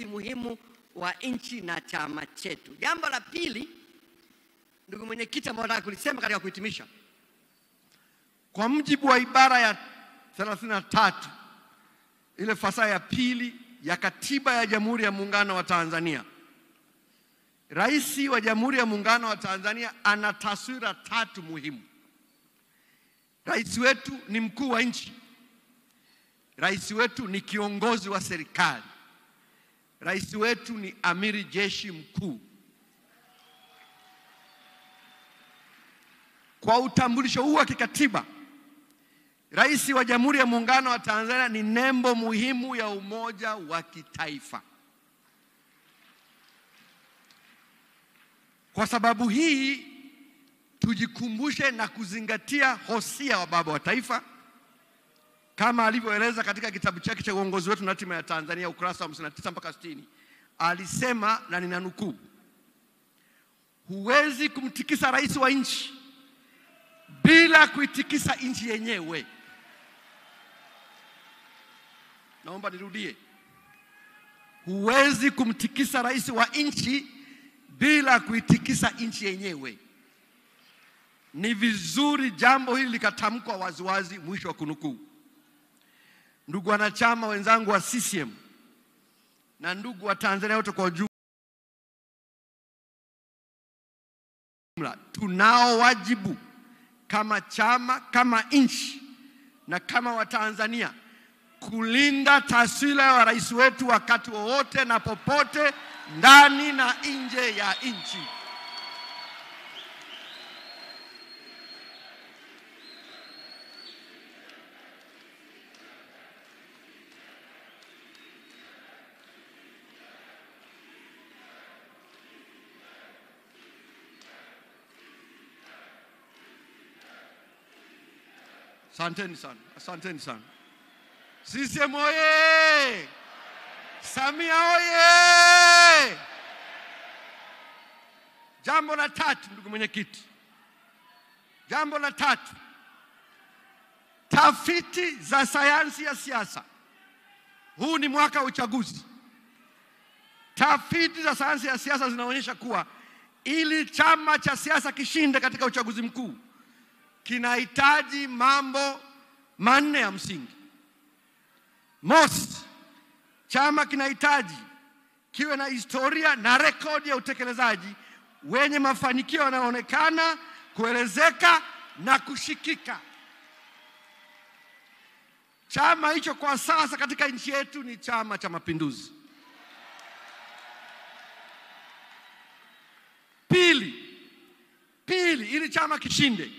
urithi muhimu wa nchi na chama chetu. Jambo la pili, ndugu mwenyekiti, ambao nataka kulisema katika kuhitimisha, kwa mujibu wa ibara ya 33 ile fasaa ya pili ya Katiba ya Jamhuri ya Muungano wa Tanzania, Rais wa Jamhuri ya Muungano wa Tanzania ana taswira 3 muhimu. Rais wetu ni mkuu wa nchi. Rais wetu ni kiongozi wa serikali. Rais wetu ni amiri jeshi mkuu. Kwa utambulisho huu wa kikatiba, Rais wa Jamhuri ya Muungano wa Tanzania ni nembo muhimu ya umoja wa kitaifa. Kwa sababu hii, tujikumbushe na kuzingatia hosia wa baba wa taifa kama alivyoeleza katika kitabu chake cha Uongozi wetu na Hatima ya Tanzania, ukurasa wa 59 mpaka 60. Alisema, na ninanukuu, huwezi kumtikisa rais wa nchi bila kuitikisa nchi yenyewe. Naomba nirudie. Huwezi kumtikisa rais wa nchi bila kuitikisa nchi yenyewe. Ni vizuri jambo hili likatamkwa waziwazi, mwisho wa kunukuu. Ndugu wanachama wenzangu wa CCM na ndugu wa Tanzania wote kwa ujumla, tunao wajibu kama chama, kama nchi na kama Watanzania kulinda taswira ya rais wetu wakati wowote na popote, ndani na nje ya nchi. Asanteni sana, asanteni sana. CCM oye! Samia oye! Jambo la 3, ndugu mwenyekiti. Jambo la 3. Tafiti za sayansi ya siasa. Huu ni mwaka wa uchaguzi. Tafiti za sayansi ya siasa zinaonyesha kuwa ili chama cha siasa kishinde katika uchaguzi mkuu, kinahitaji mambo 4 ya msingi. Mosi, chama kinahitaji kiwe na historia na rekodi ya utekelezaji wenye mafanikio yanayoonekana, kuelezeka na kushikika. Chama hicho kwa sasa katika nchi yetu ni Chama cha Mapinduzi. Pili, ili chama kishinde,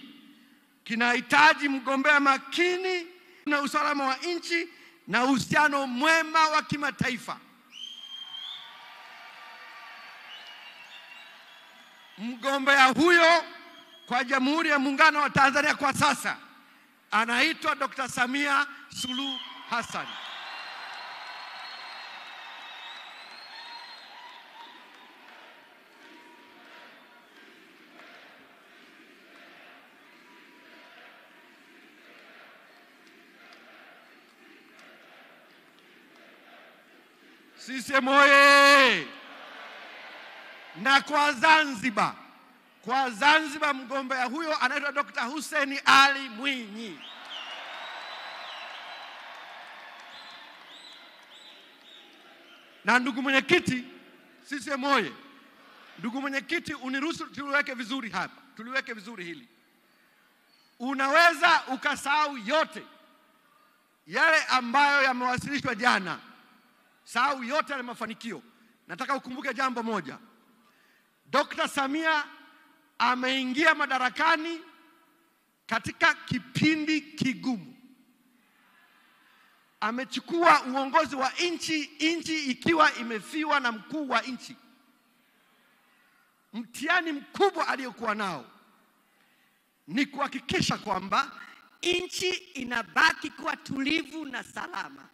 kinahitaji mgombea makini na usalama wa nchi na uhusiano mwema wa kimataifa. Mgombea huyo kwa Jamhuri ya Muungano wa Tanzania kwa sasa anaitwa Dr. Samia Suluhu Hassan. CCM oye! Na kwa Zanzibar mgombea huyo anaitwa Dr. Hussein Ali Mwinyi. Na ndugu mwenyekiti, CCM oye! Ndugu mwenyekiti, uniruhusu tuliweke vizuri hapa. Tuliweke vizuri hili. Unaweza ukasahau yote yale ambayo yamewasilishwa jana. Sahau yote yale mafanikio. Nataka ukumbuke jambo moja. Dr. Samia ameingia madarakani katika kipindi kigumu. Amechukua uongozi wa nchi ikiwa imefiwa na mkuu wa nchi. Mtihani mkubwa aliyokuwa nao ni kuhakikisha kwamba nchi inabaki kuwa tulivu na salama.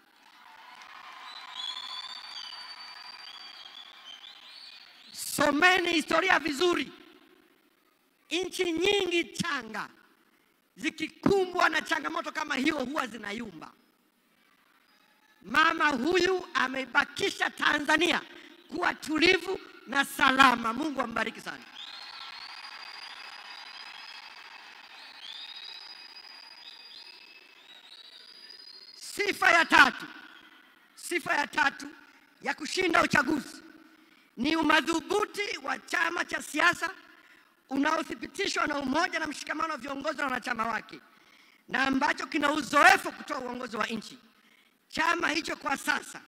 Someni historia vizuri. Nchi nyingi changa zikikumbwa na changamoto kama hiyo huwa zinayumba. Mama huyu ameibakisha Tanzania kuwa tulivu na salama. Mungu ambariki sana. Sifa ya tatu ya kushinda uchaguzi ni umadhubuti wa chama cha siasa unaothibitishwa na umoja na mshikamano wa viongozi na wanachama wake, na ambacho kina uzoefu kutoa uongozi wa nchi. Chama hicho kwa sasa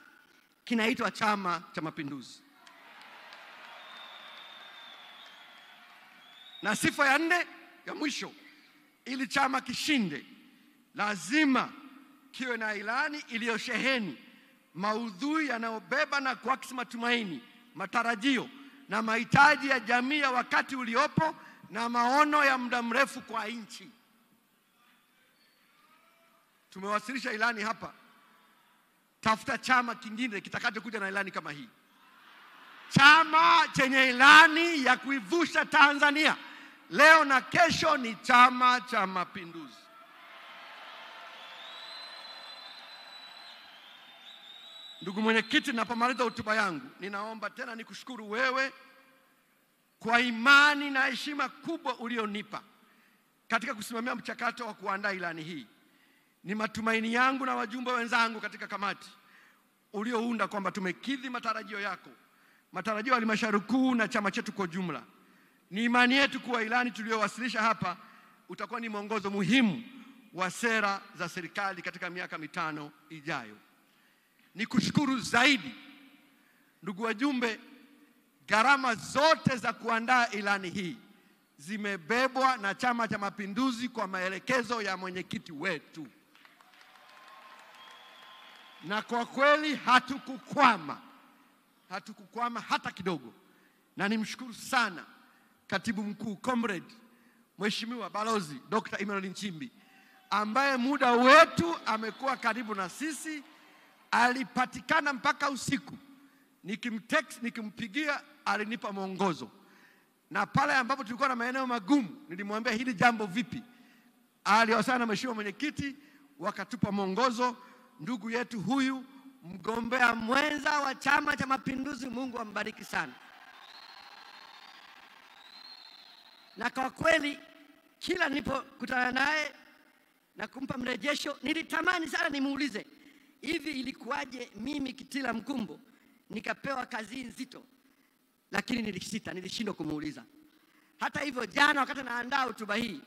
kinaitwa Chama cha Mapinduzi. Na sifa ya 4 ya mwisho, ili chama kishinde, lazima kiwe na ilani iliyosheheni maudhui yanayobeba na kuakisi matumaini, matarajio na mahitaji ya jamii ya wakati uliopo na maono ya muda mrefu kwa nchi. Tumewasilisha ilani hapa. Tafuta chama kingine kitakachokuja na ilani kama hii. Chama chenye ilani ya kuivusha Tanzania leo na kesho ni Chama cha Mapinduzi. Ndugu mwenyekiti, napomaliza hotuba yangu, ninaomba tena nikushukuru wewe kwa imani na heshima kubwa ulionipa katika kusimamia mchakato wa kuandaa ilani hii. Ni matumaini yangu na wajumbe wenzangu katika kamati uliounda kwamba tumekidhi matarajio yako, matarajio ya halmashauri kuu na chama chetu kwa jumla. Ni imani yetu kuwa ilani tuliyowasilisha hapa utakuwa ni mwongozo muhimu wa sera za serikali katika miaka 5 ijayo. Nikushukuru zaidi ndugu wajumbe, gharama zote za kuandaa ilani hii zimebebwa na Chama cha Mapinduzi kwa maelekezo ya mwenyekiti wetu. Na kwa kweli hatukukwama hata kidogo. Na nimshukuru sana Katibu Mkuu Comrade Mheshimiwa Balozi Dr. Emmanuel Nchimbi, ambaye muda wetu amekuwa karibu na sisi. Alipatikana mpaka usiku, nikimtext, nikimpigia, alinipa mwongozo. Na pale ambapo tulikuwa na maeneo magumu, nilimwambia hili jambo vipi, aliwasiliana na Mheshimiwa mwenyekiti, wakatupa mwongozo. Ndugu yetu huyu mgombea mwenza wa Chama cha Mapinduzi, Mungu ambariki sana. Na kwa kweli kila nilipokutana naye na kumpa mrejesho, nilitamani sana nimuulize, hivi ilikuwaje mimi Kitila Mkumbo nikapewa kazi nzito? Lakini nilishindwa kumuuliza. Hata hivyo, jana wakati naandaa hotuba hii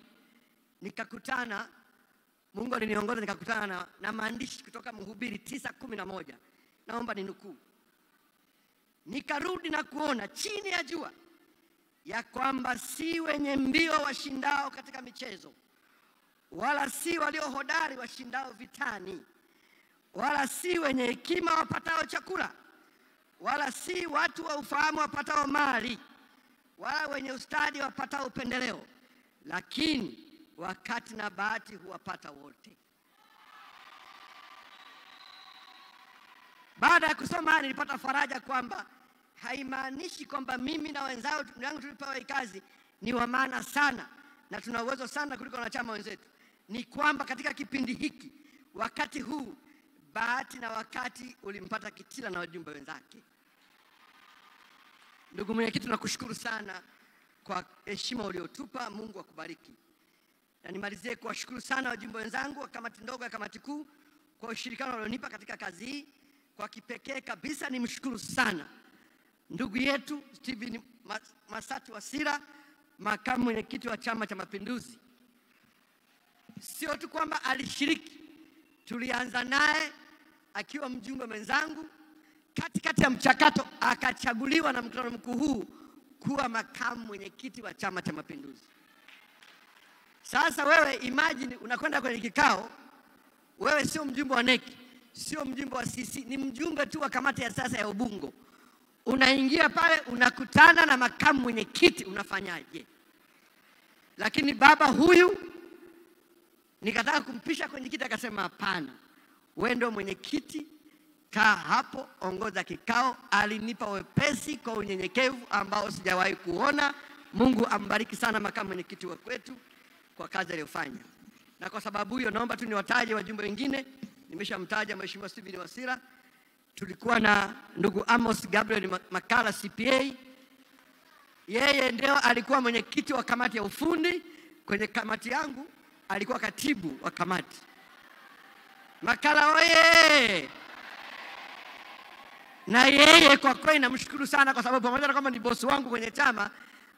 nikakutana, Mungu aliniongoza, nikakutana na maandishi kutoka Mhubiri 9:11. Naomba ninukuu. Nikarudi na kuona chini ya jua ya kwamba si wenye mbio washindao katika michezo, wala si walio hodari washindao vitani, wala si wenye hekima wapatao chakula, wala si watu wa ufahamu wapatao mali, wala wenye ustadi wapatao upendeleo, lakini wakati na bahati huwapata wote. Baada ya kusoma nilipata faraja kwamba haimaanishi kwamba mimi na wenzangu tulipewa hii kazi ni wa maana sana na tuna uwezo sana kuliko wanachama wenzetu. Ni kwamba katika kipindi hiki, wakati huu, bahati na wakati ulimpata Kitila na wajumbe wenzake. Ndugu mwenyekiti, tunakushukuru sana kwa heshima uliotupa. Mungu akubariki. Na nimalizie kuwashukuru sana wajumbe wenzangu wa kamati ndogo ya kamati kuu kwa ushirikiano walionipa katika kazi hii. Kwa kipekee kabisa nimshukuru sana ndugu yetu Steven Masatu Wasira, makamu mwenyekiti wa Chama cha Mapinduzi. Sio tu kwamba alishiriki, tulianza naye akiwa mjumbe mwenzangu, katikati ya mchakato akachaguliwa na mkutano mkuu huu kuwa makamu mwenyekiti wa Chama cha Mapinduzi. Sasa wewe imagine, unakwenda kwenye kikao, wewe sio mjumbe wa NEC, sio mjumbe wa CC, ni mjumbe tu wa kamati ya sasa ya Ubungo. Unaingia pale unakutana na makamu mwenyekiti, unafanyaje? Lakini baba huyu nikataka kumpisha kwenye kiti, akasema hapana, wewe ndio mwenyekiti, kaa hapo, ongoza kikao. Alinipa wepesi kwa unyenyekevu ambao sijawahi kuona. Mungu ambariki sana makamu mwenyekiti wa kwetu kwa kazi aliyofanya. Na kwa sababu hiyo naomba tu niwataje wajumbe wengine. nimeshamtaja Mheshimiwa Steven Wasira. Tulikuwa na ndugu Amos Gabriel Makala CPA. Yeye ndio alikuwa mwenyekiti wa kamati ya ufundi kwenye kamati yangu, alikuwa katibu wa kamati. Makala oye! Na yeye kwa kweli namshukuru sana, kwa sababu pamoja na kwamba ni bosi wangu kwenye chama,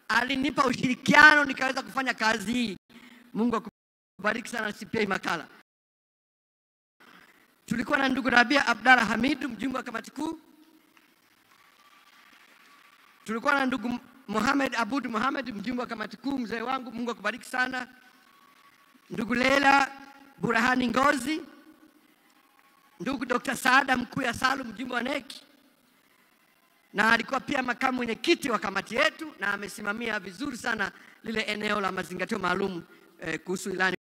alinipa ushirikiano nikaweza kufanya kazi hii. Mungu akubariki sana CPA Makala. Tulikuwa na ndugu Rabia Abdalla Hamidu, mjumbe wa kamati kuu. Tulikuwa na ndugu Mohamed Abud Mohamed, mjumbe wa kamati kuu, mzee wangu, Mungu akubariki sana. Ndugu Leila Burahani Ngozi, ndugu Dr. Saada Mkuya Salum, mjumbe wa NEC, na alikuwa pia makamu mwenyekiti wa kamati yetu, na amesimamia vizuri sana lile eneo la mazingatio maalum kuhusu ilani